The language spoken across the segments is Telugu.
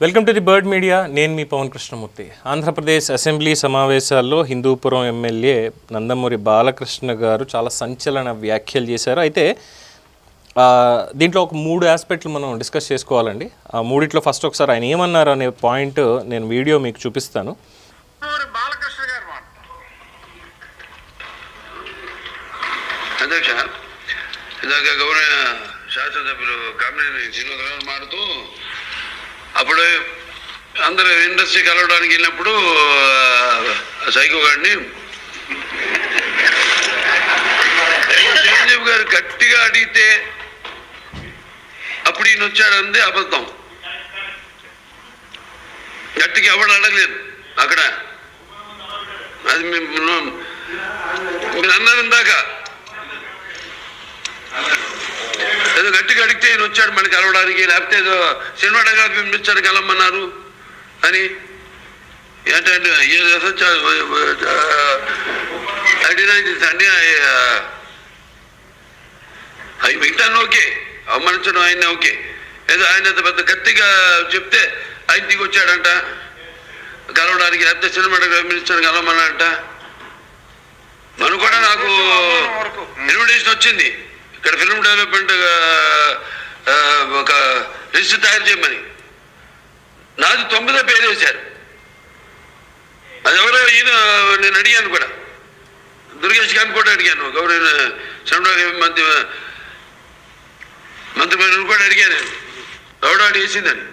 Welcome to the bird media. నేను మీ పవన్ కృష్ణమూర్తి. ఆంధ్రప్రదేశ్ అసెంబ్లీ సమావేశాల్లో హిందూపురం ఎమ్మెల్యే నందమూరి బాలకృష్ణ గారు చాలా సంచలన వ్యాఖ్యలు చేశారు. అయితే దీంట్లో ఒక 3 ఆస్పెక్ట్లు మనం డిస్కస్ చేసుకోవాలండి. ఆ మూడిట్లో ఫస్ట్ ఒకసారి ఆయన ఏమన్నారు అనే పాయింట్ నేను వీడియో మీకు చూపిస్తాను. అధ్యక్ష, ఇందాక గౌరవ శాసనసభ్యులు కామినేని శ్రీనివాసరావు గారు మారుతూ అప్పుడు అందరూ ఇండస్ట్రీ కలవడానికి వెళ్ళినప్పుడు సైకో గారిని చిరంజీవి గారు గట్టిగా అడిగితే అప్పుడు ఈయన వచ్చాడంది అబద్ధం. గట్టిగా ఎవడు అడగలేదు అక్కడ. అది మీరు అన్నారు ఇందాక, ఏదో గట్టిగా అడిగితే ఈయన వచ్చాడు మళ్ళీ కలవడానికి, లేకపోతే ఏదో సినిమాటోగ్రఫీ మినిస్టర్ కలవమన్నారు అని. ఏంటంటే అవి మిగతాను ఓకే, అవమానించడం ఆయన ఓకే. ఏదో ఆయన పెద్ద గట్టిగా చెప్తే ఆయన దిగి వచ్చాడంట కలవడానికి, లేకపోతే సినిమాటోగ్రఫీ మినిస్టర్ కలవమన్నాడంట. మనం కూడా నాకు ఇన్విటేషన్ వచ్చింది ఇక్కడ ఫిల్మ్ డెవలప్మెంట్ ఒక లిస్ట్ తయారు చేయమని. నాది 9వ పేరు వేశారు. అది ఎవరో ఈయన నేను అడిగాను కూడా, దుర్గేష్ గారిని కూడా అడిగాను, గౌరవ మంత్రి కూడా అడిగాను ఎవడో అడిగేసిందని.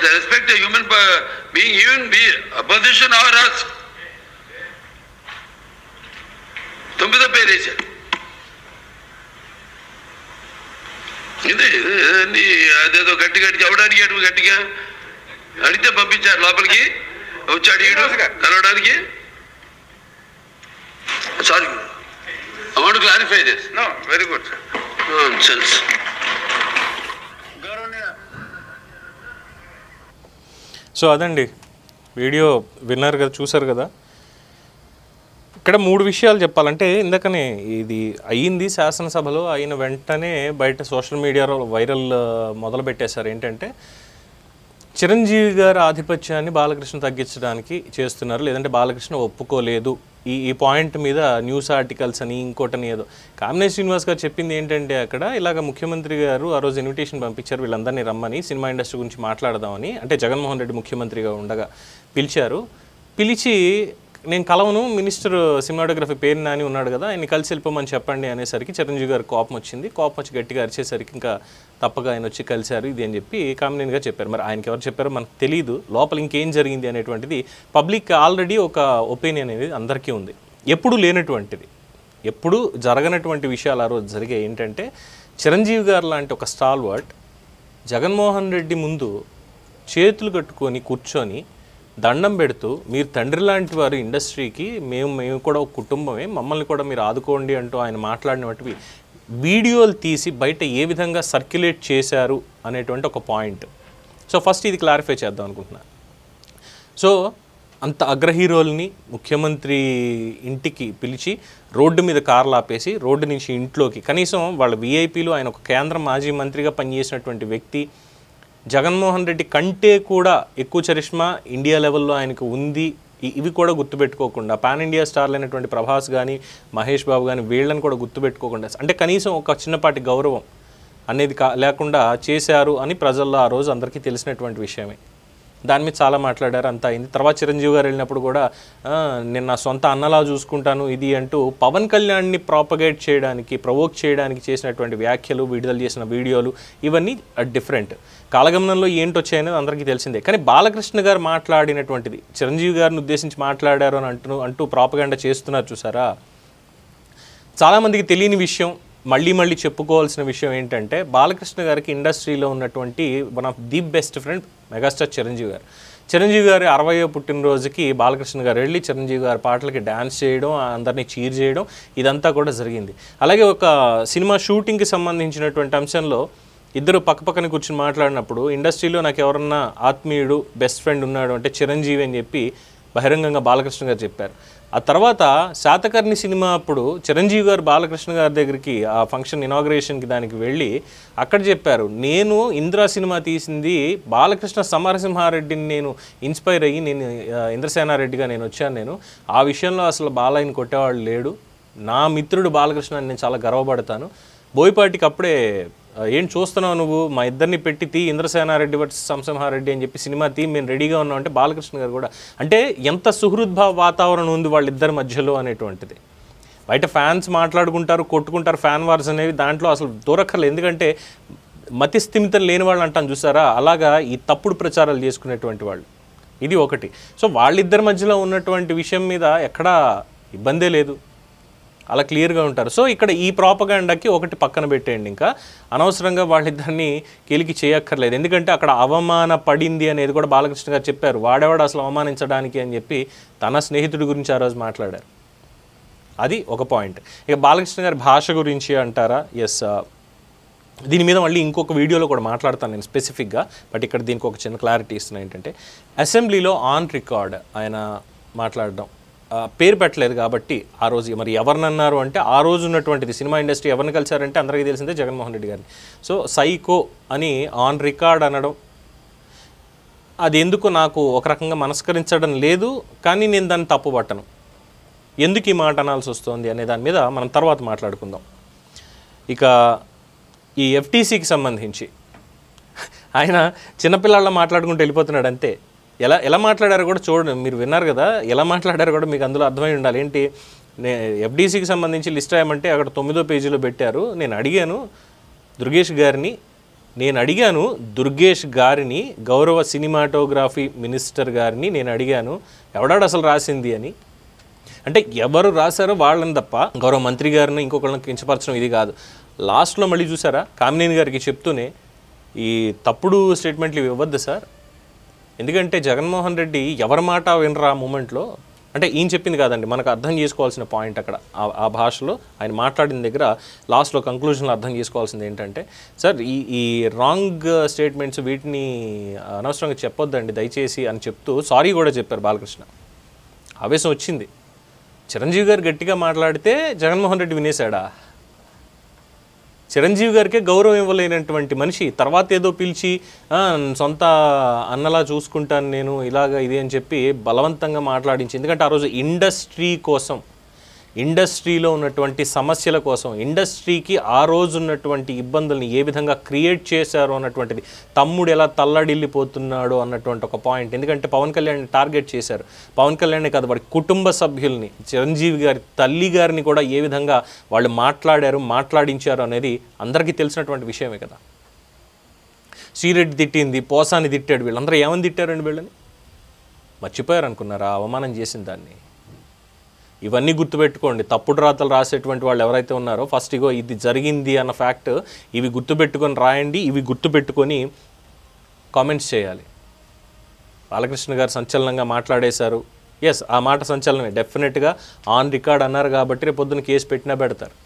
The respect a human being, even be opposition or us. 9వ పేరు వేశారు. ఇది అదేదో గట్టి ఎవడు అడిగాడు, గట్టిగా అడిగితే పంపించారు లోపలికి. వచ్చి అడిగాడు కలవడానికి. Sorry, I want to clarify this. No, very good. Nonsense. So అదండి వీడియో విన్నారు కదా, చూసారు కదా. ఇక్కడ 3 విషయాలు చెప్పాలంటే, ఇందాకనే ఇది అయ్యింది శాసనసభలో, అయిన వెంటనే బయట సోషల్ మీడియాలో వైరల్ మొదలు పెట్టేశారు. ఏంటంటే చిరంజీవి గారి ఆధిపత్యాన్ని బాలకృష్ణ తగ్గించడానికి చేస్తున్నారు, లేదంటే బాలకృష్ణ ఒప్పుకోలేదు ఈ పాయింట్ మీద న్యూస్ ఆర్టికల్స్ అని ఇంకోటని ఏదో. కామినేని శ్రీనివాస్ గారు చెప్పింది ఏంటంటే, అక్కడ ఇలాగ ముఖ్యమంత్రి గారు ఆ రోజు ఇన్విటేషన్ పంపించారు వీళ్ళందరినీ రమ్మని, సినిమా ఇండస్ట్రీ గురించి మాట్లాడదామని. అంటే జగన్మోహన్ రెడ్డి ముఖ్యమంత్రిగా ఉండగా పిలిచారు. పిలిచి నేను కలవను, మినిస్టర్ సినిమాటోగ్రఫీ పేరు నాని ఉన్నాడు కదా, ఆయన కలిసి వెళ్ళిపోమని చెప్పండి అనేసరికి చిరంజీవి గారు కోపం వచ్చింది. కోపం వచ్చి గట్టిగా అరిచేసరికి ఇంకా తప్పగా ఆయన వచ్చి కలిశారు ఇది అని చెప్పి కామినేని గారు చెప్పారు. మరి ఆయనకి ఎవరు చెప్పారో మనకు తెలియదు, లోపల ఇంకేం జరిగింది అనేటువంటిది పబ్లిక్ ఆల్రెడీ ఒక ఒపీనియన్ అనేది అందరికీ ఉంది. ఎప్పుడు లేనటువంటిది, ఎప్పుడు జరగనటువంటి విషయాలు ఆ రోజు జరిగాయి. ఏంటంటే చిరంజీవి గారు లాంటి ఒక స్టాల్వర్ట్ జగన్మోహన్ రెడ్డి ముందు చేతులు కట్టుకొని కూర్చొని దండం పెడుతూ, మీరు తండ్రి లాంటి వారు ఇండస్ట్రీకి, మేము కూడా ఒక కుటుంబమే, మమ్మల్ని కూడా మీరు ఆదుకోండి అంటూ ఆయన మాట్లాడినటువంటివి వీడియోలు తీసి బయట ఏ విధంగా సర్క్యులేట్ చేశారు అనేటువంటి ఒక పాయింట్. సో ఫస్ట్ ఇది క్లారిఫై చేద్దాం అనుకుంటున్నాను. సో అంత అగ్రహీరోల్ని ముఖ్యమంత్రి ఇంటికి పిలిచి రోడ్డు మీద కార్లు ఆపేసి రోడ్డు నుంచి ఇంట్లోకి, కనీసం వాళ్ళ వీఐపీలు, ఆయన ఒక కేంద్ర మాజీ మంత్రిగా పనిచేసినటువంటి వ్యక్తి, జగన్మోహన్ రెడ్డి కంటే కూడా ఎక్కువ చరిష్మా ఇండియా లెవెల్లో ఆయనకు ఉంది, ఇవి కూడా గుర్తుపెట్టుకోకుండా, పాన్ ఇండియా స్టార్లు అయినటువంటి ప్రభాస్ కానీ మహేష్ బాబు కానీ వీళ్ళని కూడా గుర్తుపెట్టుకోకుండా, అంటే కనీసం ఒక చిన్నపాటి గౌరవం అనేది లేకుండా చేశారు అని ప్రజల్లో ఆ రోజు అందరికీ తెలిసినటువంటి విషయమే. దాని మీద చాలా మాట్లాడారు, అంతా అయింది. తర్వాత చిరంజీవి గారు వెళ్ళినప్పుడు కూడా నేను నా సొంత అన్నలా చూసుకుంటాను ఇది అంటూ పవన్ కళ్యాణ్ని ప్రాపగేట్ చేయడానికి, ప్రవోక్ చేయడానికి చేసినటువంటి వ్యాఖ్యలు, విడుదల చేసిన వీడియోలు ఇవన్నీ డిఫరెంట్. కాలగమనంలో ఏంటొచ్చాయనేది అందరికీ తెలిసిందే. కానీ బాలకృష్ణ గారు మాట్లాడినటువంటిది, చిరంజీవి గారిని ఉద్దేశించి మాట్లాడారు అని అంటూ ప్రాపగండా చేస్తున్నారు చూసారా. చాలామందికి తెలియని విషయం, మళ్ళీ చెప్పుకోవాల్సిన విషయం ఏంటంటే, బాలకృష్ణ గారికి ఇండస్ట్రీలో ఉన్నటువంటి one of the best friend megastar Chiranjeevi గారు. చిరంజీవి గారి 60వ పుట్టినరోజుకి బాలకృష్ణ గారు వెళ్ళి చిరంజీవి గారి పాటలకి డ్యాన్స్ చేయడం, అందరినీ చీర్ చేయడం, ఇదంతా కూడా జరిగింది. అలాగే ఒక సినిమా షూటింగ్కి సంబంధించినటువంటి అంశంలో ఇద్దరు పక్కపక్కన కూర్చొని మాట్లాడినప్పుడు, ఇండస్ట్రీలో నాకు ఎవరన్నా ఆత్మీయుడు బెస్ట్ ఫ్రెండ్ ఉన్నాడు అంటే చిరంజీవి అని చెప్పి బహిరంగంగా బాలకృష్ణ గారు చెప్పారు. ఆ తర్వాత శాతకర్ణి సినిమా అప్పుడు చిరంజీవి గారు బాలకృష్ణ గారి దగ్గరికి ఆ ఫంక్షన్ ఇనాగ్రేషన్కి దానికి వెళ్ళి అక్కడ చెప్పారు, నేను ఇంద్ర సినిమా తీసింది బాలకృష్ణ సమరసింహారెడ్డిని నేను ఇన్స్పైర్ అయ్యి నేను ఇంద్రసేనారెడ్డిగా నేను వచ్చాను. నేను ఆ విషయంలో అసలు బాలయ్యని కొట్టేవాళ్ళు లేడు, నా మిత్రుడు బాలకృష్ణ అని నేను చాలా గర్వపడతాను. బోయపాటికి అప్పుడే ఏం చూస్తున్నావు నువ్వు, మా ఇద్దరిని పెట్టి తీ ఇంద్రసేనారెడ్డి వర్సెస్ సమరసింహారెడ్డి అని చెప్పి సినిమా తీ, మేము రెడీగా ఉన్నాం అంటే బాలకృష్ణ గారు కూడా అంటే ఎంత సుహృద్భావ వాతావరణం ఉంది వాళ్ళిద్దరి మధ్యలో అనేటువంటిది. బయట ఫ్యాన్స్ మాట్లాడుకుంటారు, కొట్టుకుంటారు, ఫ్యాన్ వార్స్ అనేవి దాంట్లో అసలు దూరక్కర్లేదు. ఎందుకంటే మతి స్థిమితం లేని వాళ్ళు అంటాను చూసారా, అలాగా ఈ తప్పుడు ప్రచారాలు చేసుకునేటువంటి వాళ్ళు. ఇది ఒకటి. సో వాళ్ళిద్దరి మధ్యలో ఉన్నటువంటి విషయం మీద ఎక్కడా ఇబ్బందే లేదు, అలా క్లియర్గా ఉంటారు. సో ఇక్కడ ఈ ప్రాపగాండాకి ఒకటి పక్కన పెట్టేయండి, ఇంకా అనవసరంగా వాళ్ళిద్దరిని కెలికి చేయక్కర్లేదు. ఎందుకంటే అక్కడ అవమాన పడింది అనేది కూడా బాలకృష్ణ గారు చెప్పారు, వాడేవాడు అసలు అవమానించడానికి అని చెప్పి తన స్నేహితుడి గురించి ఆ రోజు మాట్లాడారు. అది ఒక పాయింట్. ఇక బాలకృష్ణ గారి భాష గురించి అంటారా, ఎస్ దీని మీద మళ్ళీ ఇంకొక వీడియోలో కూడా మాట్లాడతాను నేను స్పెసిఫిక్గా. బట్ ఇక్కడ దీనికి ఒక చిన్న క్లారిటీ ఇస్తున్నా. ఏంటంటే అసెంబ్లీలో ఆన్ రికార్డ్ ఆయన మాట్లాడడం, పేరు పెట్టలేదు కాబట్టి ఆ రోజు మరి ఎవరినన్నారు అంటే ఆ రోజు ఉన్నటువంటిది సినిమా ఇండస్ట్రీ ఎవరిని కలిశారంటే అందరికీ తెలిసిందే జగన్మోహన్ రెడ్డి గారిని. సో సైకో అని ఆన్ రికార్డ్ అనడం అది ఎందుకు నాకు ఒక రకంగా మనస్కరించడం లేదు, కానీ నేను దాన్ని తప్పు పట్టను. ఎందుకు ఈ మాట అనాల్సి వస్తుంది అనే దాని మీద మనం తర్వాత మాట్లాడుకుందాం. ఇక ఈ ఎఫ్టీసీకి సంబంధించి ఆయన చిన్నపిల్లల మాట్లాడుకుంటూ వెళ్ళిపోతున్నాడు అంతే. ఎలా మాట్లాడారో కూడా చూడండి, మీరు విన్నారు కదా, ఎలా మాట్లాడారో కూడా మీకు అందులో అర్థమై ఉండాలి. ఏంటి, ఎఫ్డీసీకి సంబంధించి లిస్ట్ రాయమంటే అక్కడ 9వ పేజీలో పెట్టారు. నేను అడిగాను దుర్గేష్ గారిని గౌరవ సినిమాటోగ్రఫీ మినిస్టర్ గారిని నేను అడిగాను, ఎవడాడు అసలు రాసింది అని. అంటే ఎవరు రాశారో వాళ్ళని తప్ప గౌరవ మంత్రి గారిని ఇంకొకళ్ళని కించపరచడం ఇది కాదు. లాస్ట్లో మళ్ళీ చూసారా కామినేని గారికి చెప్తూనే ఈ తప్పుడు స్టేట్మెంట్లు ఇవ్వద్దు సార్, ఎందుకంటే జగన్మోహన్ రెడ్డి ఎవరి మాట వినరా మూమెంట్లో. అంటే ఈయన చెప్పింది కాదండి, మనకు అర్థం చేసుకోవాల్సిన పాయింట్ అక్కడ ఆ భాషలో ఆయన మాట్లాడిన దగ్గర లాస్ట్లో కంక్లూజన్లో అర్థం చేసుకోవాల్సింది ఏంటంటే, సార్ ఈ రాంగ్ స్టేట్మెంట్స్ వీటిని అనవసరంగా చెప్పొద్దండి దయచేసి అని చెప్తూ సారీ కూడా చెప్పారు బాలకృష్ణ. ఆవేశం వచ్చింది. చిరంజీవి గారు గట్టిగా మాట్లాడితే జగన్మోహన్ రెడ్డి వినేశాడా? చిరంజీవి గారికే గౌరవం ఇవ్వలేనటువంటి మనిషి తర్వాత ఏదో పిలిచి సొంత అన్నలా చూసుకుంటాను నేను ఇలాగ ఇది అని చెప్పి బలవంతంగా మాట్లాడించి. ఎందుకంటే ఆ రోజు ఇండస్ట్రీ కోసం, ఇండస్ట్రీలో ఉన్నటువంటి సమస్యల కోసం, ఇండస్ట్రీకి ఆ రోజు ఉన్నటువంటి ఇబ్బందుల్ని ఏ విధంగా క్రియేట్ చేశారు అన్నటువంటిది, తమ్ముడు ఎలా తల్లడిల్లిపోతున్నాడు అన్నటువంటి ఒక పాయింట్. ఎందుకంటే పవన్ కళ్యాణ్ టార్గెట్ చేశారు. పవన్ కళ్యాణ్ కాదు, వాడి కుటుంబ సభ్యుల్ని, చిరంజీవి గారి తల్లి గారిని కూడా ఏ విధంగా వాళ్ళు మాట్లాడించారు అనేది అందరికీ తెలిసినటువంటి విషయమే కదా. శ్రీరెడ్డి తిట్టింది, పోసాని తిట్టాడు, వీళ్ళందరూ ఏమని తిట్టారండి వీళ్ళని? మర్చిపోయారు అనుకున్నారా అవమానం చేసిన దాన్ని? ఇవన్నీ గుర్తుపెట్టుకోండి. తప్పుడు రాతలు రాసేటువంటి వాళ్ళు ఎవరైతే ఉన్నారో ఫస్ట్ ఇగో ఇది జరిగింది అన్న ఫ్యాక్ట్ ఇవి గుర్తుపెట్టుకొని రాయండి, ఇవి గుర్తుపెట్టుకొని కామెంట్స్ చేయాలి. బాలకృష్ణ గారు సంచలనంగా మాట్లాడేశారు, ఎస్ ఆ మాట సంచలనమే, డెఫినెట్గా ఆన్ రికార్డ్ అన్నారు కాబట్టి రేపు పొద్దున్న కేసు పెట్టినా పెడతారు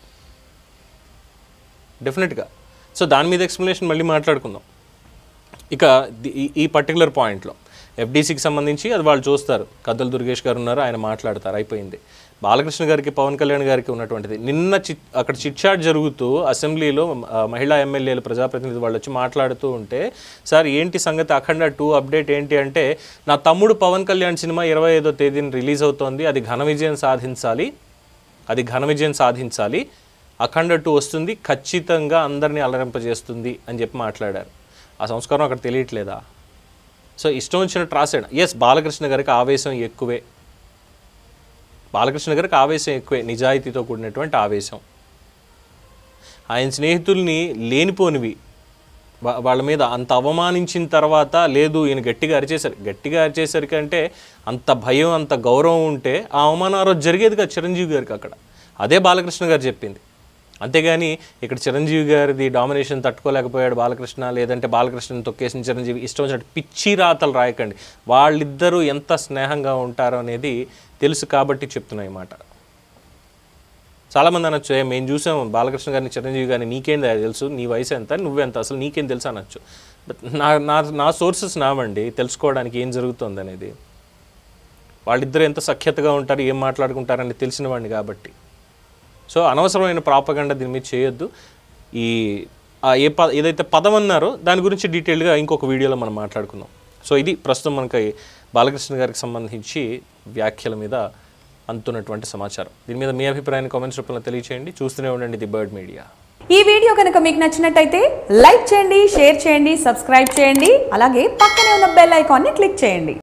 డెఫినెట్గా. సో దాని మీద ఎక్స్ప్లెనేషన్ మళ్ళీ మాట్లాడుకుందాం. ఇక ఈ పర్టికులర్ పాయింట్లో ఎఫ్డీసీకి సంబంధించి అది వాళ్ళు చూస్తారు, కద్దల దుర్గేష్ గారు ఉన్నారు, ఆయన మాట్లాడతారు, అయిపోయింది. బాలకృష్ణ గారికి పవన్ కళ్యాణ్ గారికి ఉన్నటువంటిది నిన్న అక్కడ చిట్చాట్ జరుగుతూ అసెంబ్లీలో మహిళా ఎమ్మెల్యేలు ప్రజాప్రతినిధి వాళ్ళు వచ్చి మాట్లాడుతూ ఉంటే, సార్ ఏంటి సంగతి, అఖండ 2 అప్డేట్ ఏంటి అంటే, నా తమ్ముడు పవన్ కళ్యాణ్ సినిమా 25వ తేదీన రిలీజ్ అవుతోంది, అది ఘన విజయం సాధించాలి, అఖండ 2 వస్తుంది, ఖచ్చితంగా అందరినీ అలరింపజేస్తుంది అని చెప్పి మాట్లాడారు. ఆ సంస్కారం అక్కడ తెలియట్లేదా? సో ఇష్టం వచ్చినట్టు రాశాడు. ఎస్ బాలకృష్ణ గారికి ఆవేశం ఎక్కువే, నిజాయితీతో కూడినటువంటి ఆవేశం. ఆయన స్నేహితుల్ని లేనిపోనివి వాళ్ళ మీద అంత అవమానించిన తర్వాత, లేదు ఈయన గట్టిగా అరిచేసరికి అంటే అంత భయం అంత గౌరవం ఉంటే ఆ అవమానం ఆ రోజు జరిగేది కదా చిరంజీవి గారికి అక్కడ. అదే బాలకృష్ణ గారు చెప్పింది. అంతేగాని ఇక్కడ చిరంజీవి గారిది డామినేషన్ తట్టుకోలేకపోయాడు బాలకృష్ణ, లేదంటే బాలకృష్ణని తొక్కేసిన చిరంజీవి, ఇష్టం వచ్చినట్టు పిచ్చి రాతలు రాయకండి. వాళ్ళిద్దరూ ఎంత స్నేహంగా ఉంటారో అనేది తెలుసు కాబట్టి చెప్తున్నా ఈ మాట. చాలామంది అనొచ్చు, మేము చూసాం బాలకృష్ణ గారిని చిరంజీవి గారిని, నీకేం తెలుసు, నీ వయసు ఎంత, నువ్వెంత, అసలు నీకేం తెలుసు అనొచ్చు. బట్ నా సోర్సెస్ నావండి తెలుసుకోవడానికి ఏం జరుగుతుంది అనేది. వాళ్ళిద్దరు ఎంత సఖ్యతగా ఉంటారు, ఏం మాట్లాడుకుంటారని తెలిసిన వాడిని కాబట్టి. సో అనవసరమైన ప్రాపగండా దీని మీద చేయొద్దు. ఈ ఏదైతే పదం అన్నారో దాని గురించి డీటెయిల్గా ఇంకొక వీడియోలో మనం మాట్లాడుకుందాం. సో ఇది ప్రస్తుతం మనకి బాలకృష్ణ గారికి సంబంధించి వ్యాఖ్యల మీద అందుతున్నటువంటి సమాచారం. దీని మీద మీ అభిప్రాయాన్ని కామెంట్స్ రూపంలో తెలియచేయండి. చూస్తూనే ఉండండి ది బర్డ్ మీడియా. ఈ వీడియో కనుక మీకు నచ్చినట్టయితే లైక్ చేయండి, షేర్ చేయండి, సబ్స్క్రైబ్ చేయండి. అలాగే పక్కనే ఉన్న బెల్ ఐకాన్ని క్లిక్ చేయండి.